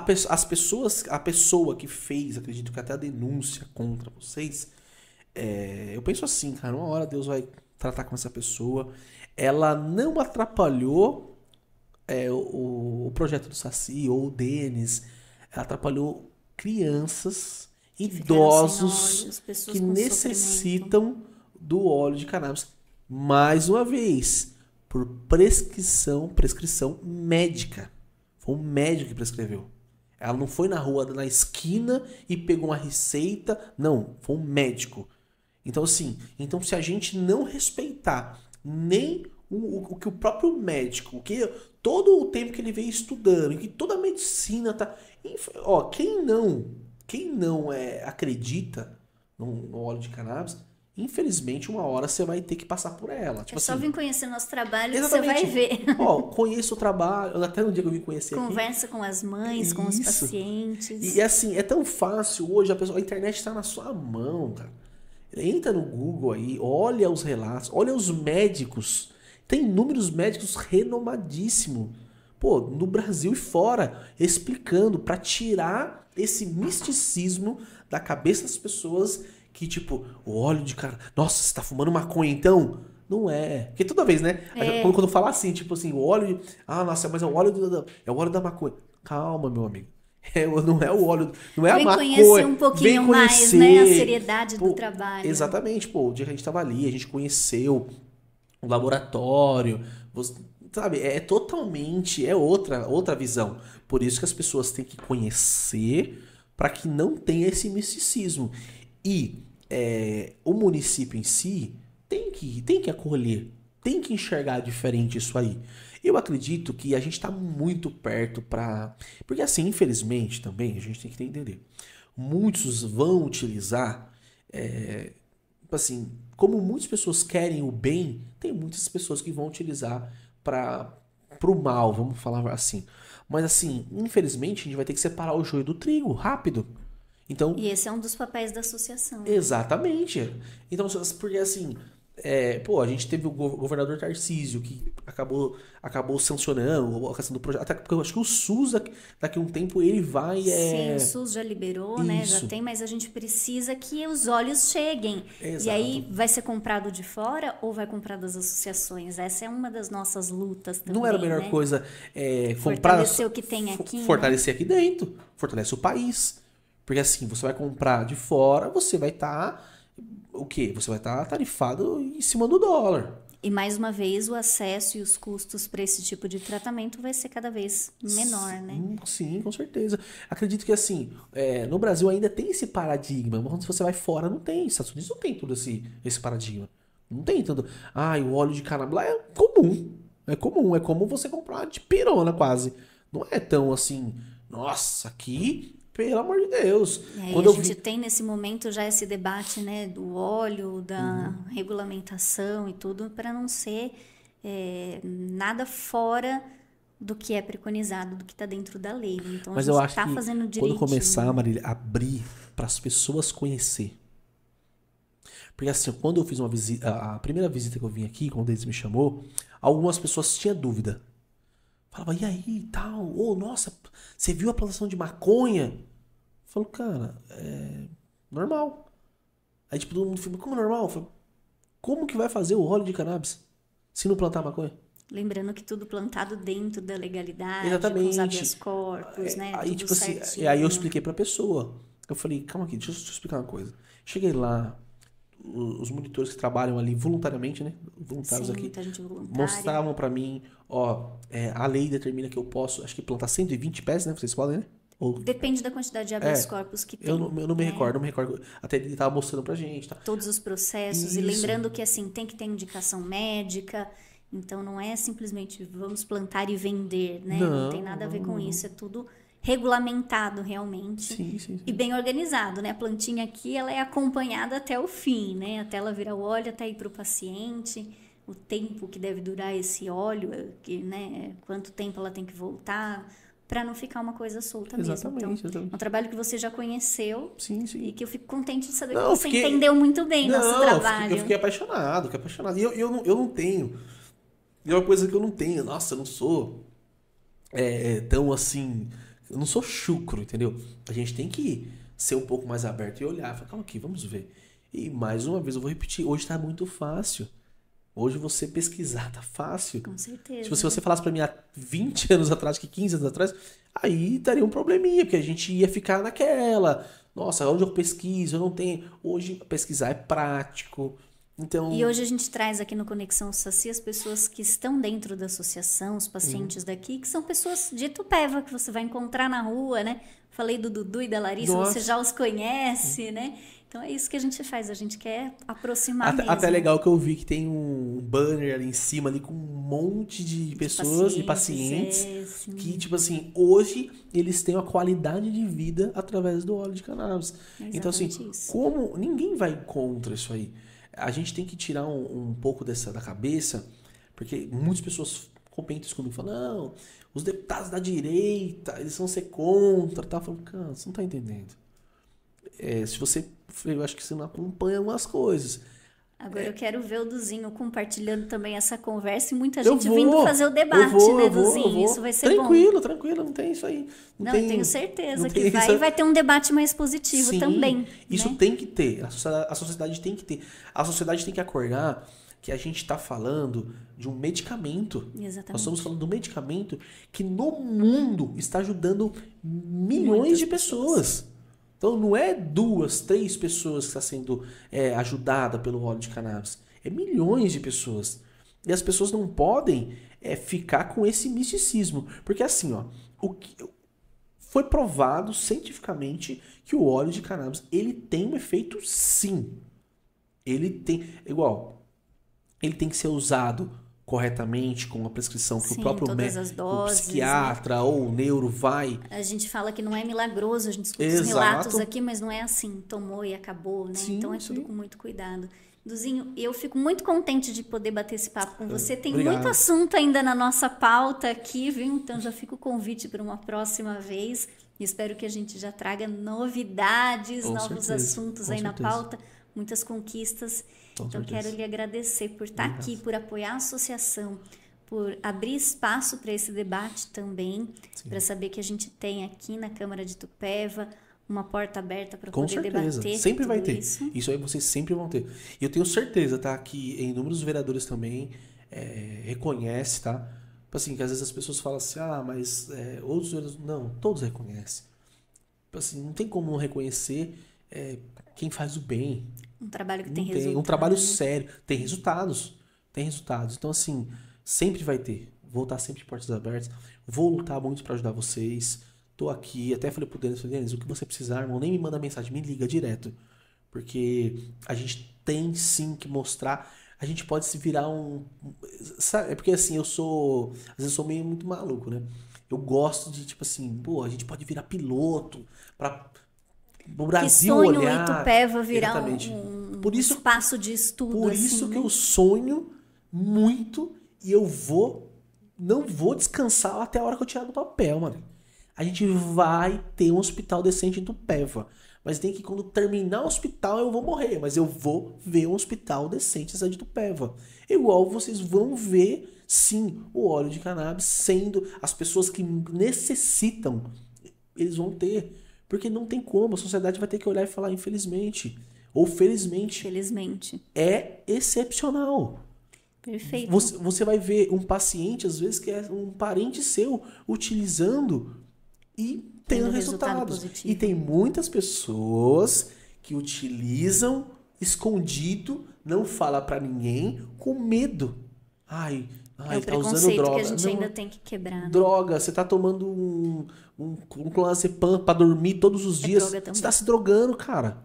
pessoa que fez, acredito que até a denúncia contra vocês, eu penso assim, cara, uma hora Deus vai tratar com essa pessoa. Ela não atrapalhou o projeto do Saci ou o Denis, ela atrapalhou crianças, idosos que necessitam do óleo de cannabis. Mais uma vez, por prescrição médica. Foi um médico que prescreveu. Ela não foi na rua, na esquina e pegou uma receita. Não, foi um médico. Então, assim, se a gente não respeitar nem o que o próprio médico, que todo o tempo que ele vem estudando, que toda a medicina tá... Quem não acredita no óleo de cannabis, infelizmente, uma hora você vai ter que passar por ela. Tipo só vir conhecer nosso trabalho que você vai ver. Conheço o trabalho, até no dia que eu vim conhecer Conversa com as mães, com os pacientes. E assim, é tão fácil hoje, a internet está na sua mão, cara. Entra no Google aí, olha os relatos, olha os médicos. Tem inúmeros médicos renomadíssimos, no Brasil e fora, explicando para tirar esse misticismo da cabeça das pessoas que, tipo, o óleo de cara... Nossa, você tá fumando maconha então? Não é. Porque toda vez, né? Quando fala assim, tipo assim, o óleo. Nossa, mas é o óleo da maconha. Calma, meu amigo. Não é o óleo. Não é a maconha. Vem conhecer um pouquinho mais, né? A seriedade do trabalho. Exatamente, pô. O dia que a gente tava ali, a gente conheceu o laboratório. Sabe? É totalmente. É outra visão. Por isso que as pessoas têm que conhecer para que não tenha esse misticismo. E o município em si tem que acolher, tem que enxergar diferente isso aí. Eu acredito que a gente está muito perto para... Porque assim, infelizmente também, a gente tem que entender. Muitos vão utilizar, assim, como muitas pessoas querem o bem, tem muitas pessoas que vão utilizar para o mal, vamos falar assim. Mas assim, infelizmente, a gente vai ter que separar o joio do trigo, rápido. Então, e esse é um dos papéis da associação. Exatamente. Então, porque assim... a gente teve o governador Tarcísio, que acabou sancionando a questão do projeto. Até porque eu acho que o SUS, daqui a um tempo, ele vai... Sim, o SUS já liberou, Isso. né? Já tem, mas a gente precisa que os olhos cheguem. Exato. E aí, vai ser comprado de fora ou vai comprar das associações? Essa é uma das nossas lutas também, não era a melhor né? coisa fortalecer o que tem aqui. Fortalecer aqui dentro. Fortalece o país. Porque assim, você vai comprar de fora, você vai estar... o quê? Você vai estar tarifado em cima do dólar. E mais uma vez, o acesso e os custos para esse tipo de tratamento vai ser cada vez menor, né? Sim, com certeza. Acredito que assim, no Brasil ainda tem esse paradigma, mas quando você vai fora não tem. Estados Unidos não tem todo esse paradigma. Não tem tanto. O óleo de cannabis lá é comum. É comum, é como você comprar de pirona quase. Não é tão assim, nossa, aqui... Pelo amor de Deus. Quando a gente tem nesse momento já esse debate, né, do óleo, da regulamentação e tudo, para não ser nada fora do que é preconizado, do que está dentro da lei. Então mas a eu gente acho está que fazendo direitinho. Quando começar, Marília, abrir para as pessoas conhecer. Porque assim, quando eu fiz uma visita, a primeira visita que eu vim aqui, quando eles me chamou, algumas pessoas tinham dúvida. Falava, e aí, tal? Nossa, você viu a plantação de maconha? Eu falo, cara, normal. Aí, tipo, todo mundo falou, como normal? Eu falo, como que vai fazer o óleo de cannabis se não plantar maconha? Lembrando que tudo plantado dentro da legalidade, exatamente. Com os habeas corpus, né? Aí, tudo tipo assim, certinho. aí eu expliquei pra pessoa. Eu falei, calma aqui, deixa eu explicar uma coisa. Cheguei lá, os monitores que trabalham ali voluntariamente, né? Voluntários Sim, aqui. muita gente voluntária. Mostravam pra mim, a lei determina que eu posso, acho que plantar 120 pés, né? Vocês podem, né? Depende da quantidade de habeas corpus que tem. Eu não me recordo, Até ele tava mostrando pra gente, tá? Todos os processos. Isso. E lembrando que, assim, tem que ter indicação médica. Então, não é simplesmente vamos plantar e vender, né? Não tem nada a ver com isso. É tudo regulamentado, realmente. Sim. E bem organizado, né? A plantinha aqui, ela é acompanhada até o fim, né? Até ela virar o óleo, até ir para o paciente. O tempo que deve durar esse óleo, né? Quanto tempo ela tem que voltar, para não ficar uma coisa solta mesmo. Então, é um trabalho que você já conheceu. Sim. E que eu fico contente de saber que você entendeu muito bem nosso trabalho. Eu fiquei apaixonado. E eu não tenho... E uma coisa que eu não tenho, nossa, eu não sou tão assim... Eu não sou chucro, entendeu? A gente tem que ser um pouco mais aberto e olhar. Falar, calma aqui, vamos ver. E mais uma vez, eu vou repetir. Hoje tá muito fácil. Hoje você pesquisar tá fácil. Com certeza. Se você falasse pra mim há 20 anos atrás, que 15 anos atrás, aí daria um probleminha, porque a gente ia ficar naquela. Nossa, onde eu pesquiso? Eu não tenho. Hoje pesquisar é prático. Então... E hoje a gente traz aqui no Conexão Saci as pessoas que estão dentro da associação, os pacientes daqui, que são pessoas de Itupeva, que você vai encontrar na rua, né? Falei do Dudu e da Larissa, você já os conhece, né? Então é isso que a gente faz, a gente quer aproximar mesmo. Até legal que eu vi que tem um banner ali em cima, ali com um monte de pessoas, de pacientes que, tipo assim, hoje eles têm uma qualidade de vida através do óleo de cannabis. Então, assim, como ninguém vai contra isso aí. A gente tem que tirar um pouco da cabeça, porque muitas pessoas comentam isso comigo, falam, não, os deputados da direita, eles vão ser contra, tá? Eu falo, cara, você não tá entendendo. Eu acho que você não acompanha algumas coisas. Agora eu quero ver o Duzinho compartilhando também essa conversa e muita gente vindo fazer o debate, né, Duzinho? Isso vai ser bom. Tranquilo, não tem isso aí. Eu tenho certeza que vai ter um debate mais positivo também. Isso, né? Tem que ter. A sociedade tem que ter. A sociedade tem que acordar que a gente está falando de um medicamento. Exatamente. Nós estamos falando de um medicamento que no mundo está ajudando milhões de pessoas. Então não é 2, 3 pessoas que está sendo ajudada pelo óleo de cannabis. É milhões de pessoas. E as pessoas não podem ficar com esse misticismo. Porque assim, ó, foi provado cientificamente que o óleo de cannabis ele tem um efeito sim. Ele tem... Igual... Ele tem que ser usado corretamente, com a prescrição que o próprio o psiquiatra, né? Ou o neuro vai. A gente fala que não é milagroso, a gente escuta os relatos aqui, mas não é assim, tomou e acabou, né? Sim, então é tudo com muito cuidado. Duzinho, eu fico muito contente de poder bater esse papo com você. Tem muito assunto ainda na nossa pauta aqui, viu? Então já fica o convite para uma próxima vez. Espero que a gente já traga novidades, novos assuntos aí na pauta, muitas conquistas. Então, quero lhe agradecer por estar aqui, por apoiar a associação, por abrir espaço para esse debate também, para saber que a gente tem aqui na Câmara de Itupeva uma porta aberta para poder debater. Sempre vai ter. Isso aí vocês sempre vão ter. E eu tenho certeza, tá? Que inúmeros vereadores também reconhecem, tá? Assim, que às vezes as pessoas falam assim, mas outros vereadores... Não, todos reconhecem. Assim, não tem como não reconhecer quem faz o bem. Um trabalho que tem resultado. Um trabalho sério. Tem resultados. Tem resultados. Então, assim, sempre vai ter. Vou estar sempre de portas abertas. Vou lutar muito para ajudar vocês. Tô aqui. Até falei pro Denis, o que você precisar, irmão, nem me manda mensagem, me liga direto. Porque a gente tem sim que mostrar. A gente pode se virar sabe? É porque assim, às vezes eu sou meio muito maluco, né? Eu gosto de, tipo assim, a gente pode virar piloto para o Brasil olhar. Que sonho Itupeva virar um espaço de estudo. Por isso que eu sonho muito e eu não vou descansar até a hora que eu tirar do papel, mano. A gente vai ter um hospital decente em Itupeva. Mas tem que, quando terminar o hospital, eu vou morrer. Mas eu vou ver um hospital decente em Itupeva. Igual vocês vão ver, sim, o óleo de cannabis sendo as pessoas que necessitam. Eles vão ter. Porque não tem como, a sociedade vai ter que olhar e falar, infelizmente, ou felizmente. Felizmente. É excepcional. Perfeito. Você vai ver um paciente, às vezes, que é um parente seu, utilizando e tendo resultados. Positivo. E tem muitas pessoas que utilizam escondido, não fala pra ninguém, com medo. É o preconceito droga. Que a gente ainda tem que quebrar. Né? Droga, você tá tomando um clonazepam pra dormir todos os dias. Você tá se drogando, cara.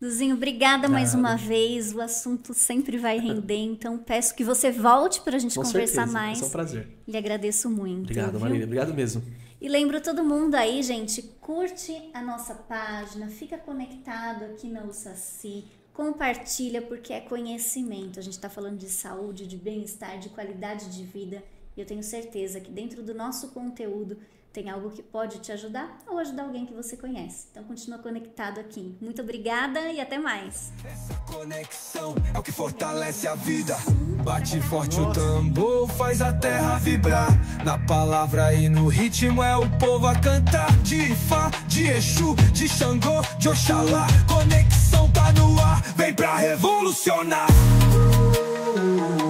Duzinho, obrigada mais uma vez. O assunto sempre vai render, então peço que você volte pra gente conversar mais. É um prazer. Lhe agradeço muito. Obrigado, Marília. Obrigado mesmo. E lembro todo mundo aí, gente, curte a nossa página, fica conectado aqui na USACI, compartilha porque é conhecimento. A gente está falando de saúde, de bem-estar, de qualidade de vida. E eu tenho certeza que dentro do nosso conteúdo tem algo que pode te ajudar ou ajudar alguém que você conhece. Então continua conectado aqui. Muito obrigada e até mais. Essa conexão é o que fortalece a vida. Bate forte o tambor, faz a terra vibrar. Na palavra e no ritmo é o povo a cantar. De Ifá, de Exu, de Xangô, de Oxalá. Conexão tá no ar, vem pra revolucionar.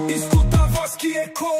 Escuta a voz que ecoa.